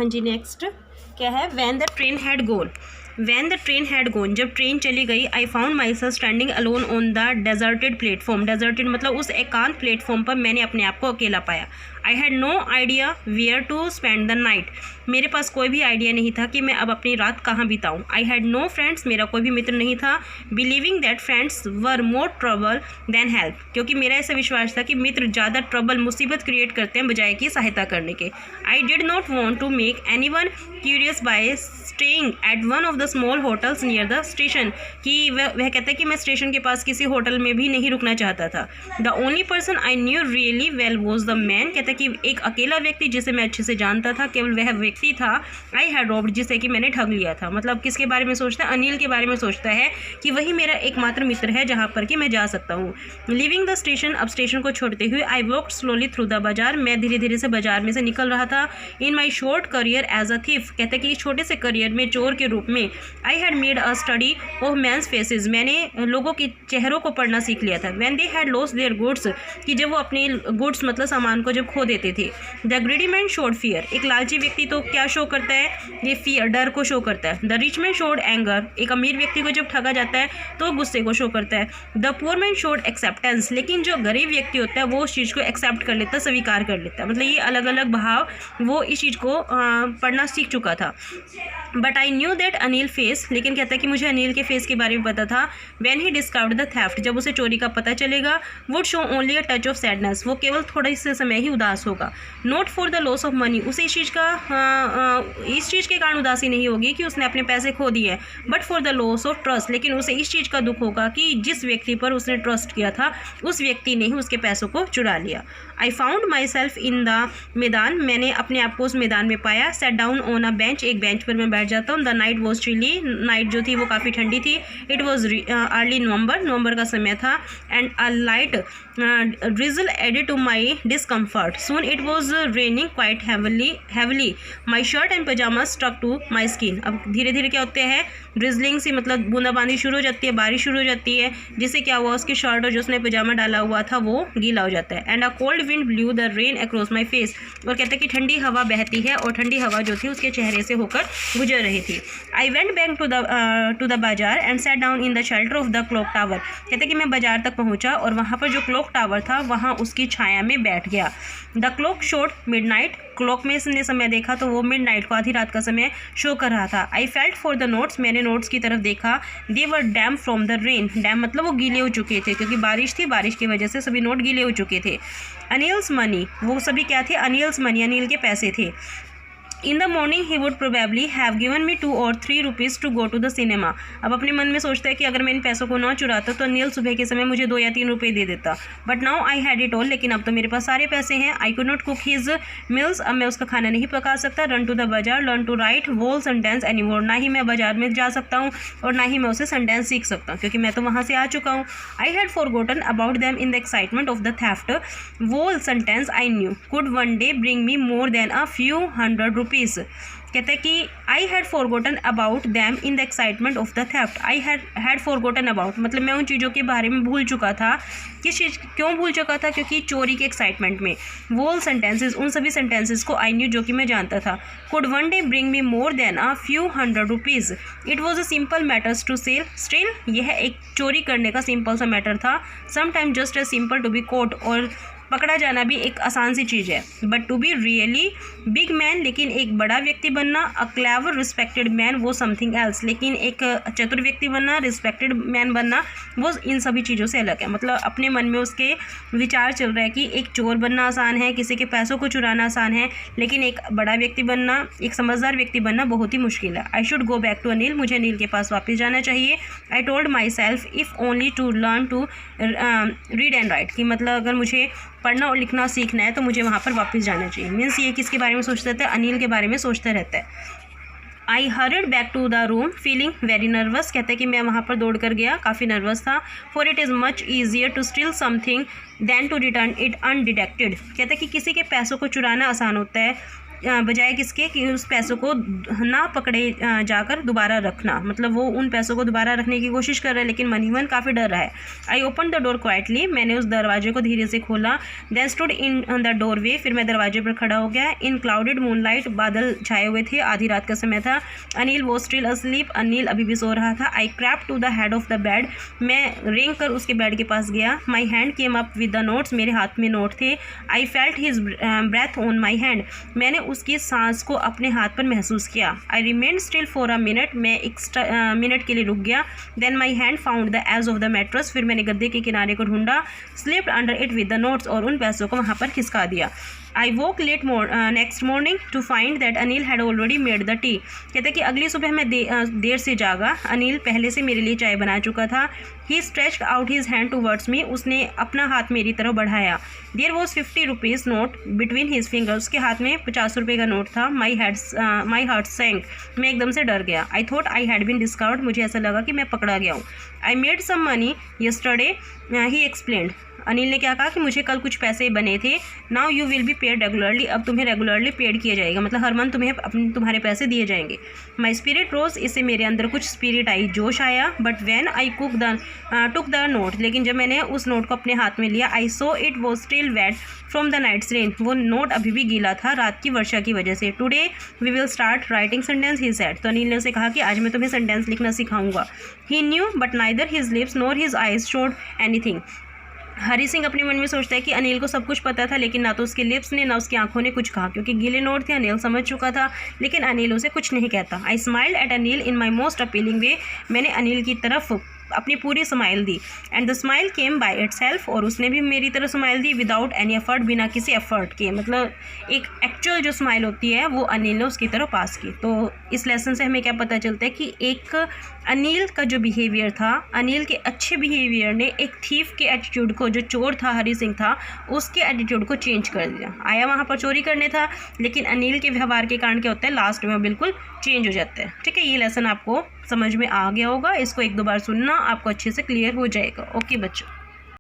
हाँ जी, नेक्स्ट क्या है? When the train had gone, when the train had gone, जब ट्रेन चली गई, I found myself standing alone on the deserted platform, deserted मतलब उस एकांत प्लेटफॉर्म पर मैंने अपने आप को अकेला पाया। I had no idea where to spend the night, मेरे पास कोई भी आइडिया नहीं था कि मैं अब अपनी रात कहाँ बिताऊँ। आई हैड नो फ्रेंड्स, मेरा कोई भी मित्र नहीं था। Believing that friends were more trouble than help, क्योंकि मेरा ऐसा विश्वास था कि मित्र ज़्यादा ट्रबल मुसीबत क्रिएट करते हैं बजाय कि सहायता करने के। I did not want to make anyone curious by staying at one of the small hotels near the station, कि वह कहता है कि मैं स्टेशन के पास किसी होटल में भी नहीं रुकना चाहता था। The only person I knew really well was the man, कहता है कि एक अकेला व्यक्ति जिसे मैं अच्छे से जानता था, केवल वह व्यक्ति था। आई हैड रॉब्ड, जिसे कि मैंने ठग लिया था। मतलब किसके बारे में सोचता है? अनिल के बारे में सोचता है कि वही मेरा एकमात्र मित्र है जहाँ पर कि मैं जा सकता हूँ। लिविंग द स्टेशन, अब स्टेशन को छोड़ते हुए, I walked slowly through the बाजार, मैं धीरे धीरे से बाजार में से निकल रहा था। In my short career as a thief, कहता है कि छोटे से करियर में चोर के रूप में, I had made a study of men's faces, मैंने लोगों के चेहरों को पढ़ना सीख लिया था। When they had lost their goods, कि जब वो अपने गुड्स मतलब सामान को जब खो देते थे। The greedy man showed fear, एक लालची व्यक्ति तो क्या शो करता है? ये फियर, डर को शो करता है। The rich man showed anger, एक अमीर व्यक्ति को जब ठगा जाता है तो गुस्से को शो करता है। The poor man showed acceptance, लेकिन जो गरीब व्यक्ति होता है वो उस चीज़ को एक्सेप्ट कर लेता है, स्वीकार कर लेता है। मतलब ये अलग अलग भाव वो इस चीज़ को पढ़ना सीख चुका था। But I knew that Anil face, लेकिन कहता है कि मुझे अनिल के फेस के बारे में पता था। When he discovered the theft, जब उसे चोरी का पता चलेगा, would show only a touch of sadness, वो केवल थोड़ा से समय ही उदास होगा। Not for the loss of money, उसे इस चीज़ के कारण उदासी नहीं होगी कि उसने अपने पैसे खो दिए, but for the loss of trust, लेकिन उसे इस चीज़ का दुख होगा कि जिस व्यक्ति पर उसने ट्रस्ट किया था उस व्यक्ति ने ही उसके पैसों को चुरा लिया। I found myself in the maidan, मैंने अपने आप को उस मैदान में पाया। Sat down on a bench, एक बेंच पर मैं बैठ जाता हूँ। The night was chilly, night जो थी वो काफ़ी ठंडी थी। इट वॉज अर्ली नवंबर का समय था। And a light drizzle added to my discomfort. Soon it was raining quite heavily my shirt and pyjama stuck to my skin. अब धीरे धीरे क्या होते हैं? ड्रिजलिंग सी, मतलब बूंदाबांदी शुरू हो जाती है, बारिश शुरू हो जाती है, जिससे क्या हुआ, उसकी शर्ट और जो उसने पजामा डाला हुआ था वो गीला हो जाता है। And a cold wind blue the rain across my face, और कहते हैं कि ठंडी हवा बहती है, और ठंडी हवा जो थी उसके चेहरे से होकर गुजर रही थी। I went back to the bazaar and sat down in the shelter of the clock tower, कहते हैं कि मैं बाजार तक पहुंचा और वहाँ पर जो क्लॉक टावर था वहाँ उसकी छाया में बैठ गया। The clock showed midnight, clock में इसने समय देखा तो वो मिडनाइट को, आधी रात का समय शो कर रहा था। I felt for the notes, मैंने नोट्स की तरफ देखा। They were damp from the rain, damp मतलब वो गीले हो चुके थे क्योंकि बारिश थी, बारिश की वजह से सभी नोट गीले हो चुके थे। अनिल्स मनी, वो सभी क्या थे? अनिल्स मनी, अनिल के पैसे थे। In the morning he would probably have given me 2 or 3 rupees to go to the cinema. अब अपने मन में सोचता है कि अगर मैं इन पैसों को ना चुराता तो अनिल सुबह के समय मुझे 2 या 3 रुपये दे देता। But now I had it all, लेकिन अब तो मेरे पास सारे पैसे हैं। I could not cook his meals, अब मैं उसका खाना नहीं पका सकता। Run to the bazaar, learn to write whole sentence any more, ना ही मैं बाजार में जा सकता हूँ और ना ही मैं उसे सेंटेंस सीख सकता हूँ क्योंकि मैं तो वहाँ से आ चुका हूँ। I had forgotten about them in the excitement of the theft. Whole sentence I knew could one day bring me more than a few hundred rupees, कहते हैं कि I had forgotten about them in the excitement of the theft. I had forgotten about मतलब मैं उन चीज़ों के बारे में भूल चुका था। किस चीज़, क्यों भूल चुका था? क्योंकि चोरी के एक्साइटमेंट में। वोल सेंटेंसेस, उन सभी सेंटेंसेस को आई न्यू जो कि मैं जानता था। Could one day bring me more than a few hundred rupees. It was a simple matters to steal, यह एक चोरी करने का सिंपल सा मैटर था। Sometime just as simple to be caught, और पकड़ा जाना भी एक आसान सी चीज़ है। But to be really big man, लेकिन एक बड़ा व्यक्ति बनना, अ क्लेवर रिस्पेक्टेड मैन वो समथिंग एल्स, लेकिन एक चतुर व्यक्ति बनना, रिस्पेक्टेड मैन बनना वो इन सभी चीज़ों से अलग है। मतलब अपने मन में उसके विचार चल रहा है कि एक चोर बनना आसान है, किसी के पैसों को चुराना आसान है, लेकिन एक बड़ा व्यक्ति बनना, एक समझदार व्यक्ति बनना बहुत ही मुश्किल है। I should go back to Anil, मुझे अनिल के पास वापस जाना चाहिए। I told myself if only to learn to read and write, कि मतलब अगर मुझे पढ़ना और लिखना सीखना है तो मुझे वहाँ पर वापस जाना चाहिए। मीन्स ये किसके बारे में सोचता रहता है? अनिल के बारे में सोचता रहता है। I hurried back to the room feeling very nervous, कहते हैं कि मैं वहाँ पर दौड़ कर गया, काफ़ी नर्वस था। For it is much easier to steal something than to return it undetected, कहते हैं कि किसी के पैसों को चुराना आसान होता है बजाय किसके कि उस पैसों को ना पकड़े जाकर दोबारा रखना, मतलब वो उन पैसों को दोबारा रखने की कोशिश कर रहा है, लेकिन मनीवन काफ़ी डर रहा है। I open the door quietly, मैंने उस दरवाजे को धीरे से खोला। Then stood in the doorway, फिर मैं दरवाजे पर खड़ा हो गया। इन क्लाउडेड मूनलाइट, बादल छाए हुए थे, आधी रात का समय था। अनिल वो स्टिल अस्लीप, अनिल अभी भी सो रहा था। I crept to the head of the bed, मैं रेंग कर उसके बेड के पास गया। My hand came up with the notes, मेरे हाथ में नोट थे। I felt his breath on my hand, मैंने उसकी सांस को अपने हाथ पर महसूस किया। I remain still for a minute, मैं एक मिनट के लिए रुक गया। Then my hand found the edge of the mattress, फिर मैंने गद्दे के किनारे को ढूंढा। Slipped under it with the notes, और उन पैसों को वहाँ पर खिसका दिया। I woke late next morning to find that Anil had already made the tea, कहते कि अगली सुबह मैं देर से जागा, अनिल पहले से मेरे लिए चाय बना चुका था। He stretched out his hand towards me, उसने अपना हाथ मेरी तरफ बढ़ाया। There was 50 rupees note between his fingers, उसके हाथ में 50 रुपये का नोट था। माई हार्ट सैंक, मैं एकदम से डर गया। I thought I had been discovered, मुझे ऐसा लगा कि मैं पकड़ा गया हूँ। I made some money yesterday, he explained, Anil ने क्या कहा कि मुझे कल कुछ पैसे बने थे। Now you will be paid regularly, अब तुम्हें रेगुलरली पेड किया जाएगा, मतलब हर मंथ तुम्हारे पैसे दिए जाएंगे। माई स्पिरिट रोज, इससे मेरे अंदर कुछ स्पिरिट आई, जोश आया। But when I took the note, लेकिन जब मैंने उस नोट को अपने हाथ में लिया, I saw it was still wet from the night's rain, वो नोट अभी भी गीला था रात की वर्षा की वजह से। Today we will start writing sentence, he said, तो अनिल ने उसे कहा कि आज मैं तुम्हें सेंटेंस लिखना सिखाऊंगा। He knew but neither his lips nor his eyes showed anything, Hari Singh अपने मन में सोचता है कि अनिल को सब कुछ पता था, लेकिन ना तो उसके लिप्स ने ना उसकी आंखों ने कुछ कहा, क्योंकि गीले नोट थे। अनिल समझ चुका था, लेकिन अनिल उसे कुछ नहीं कहता। I smiled at Anil in my most appealing way, मैंने अनिल की तरफ अपनी पूरी स्माइल दी। And the smile came by itself, और उसने भी मेरी तरह स्माइल दी विदाउट एनी एफर्ट, बिना किसी एफर्ट के, मतलब एक एक्चुअल जो स्माइल होती है वो अनिल ने उसकी तरफ पास की। तो इस लेसन से हमें क्या पता चलता है कि एक अनिल का जो बिहेवियर था, अनिल के अच्छे बिहेवियर ने एक थीफ के एटीट्यूड को, जो चोर था हरी सिंह था, उसके एटीट्यूड को चेंज कर दिया। आया वहाँ पर चोरी करने था, लेकिन अनिल के व्यवहार के कारण क्या होता है, लास्ट में बिल्कुल चेंज हो जाता है। ठीक है, ये लेसन आपको समझ में आ गया होगा, इसको 1-2 बार सुनना, आपको अच्छे से क्लियर हो जाएगा। ओके बच्चों।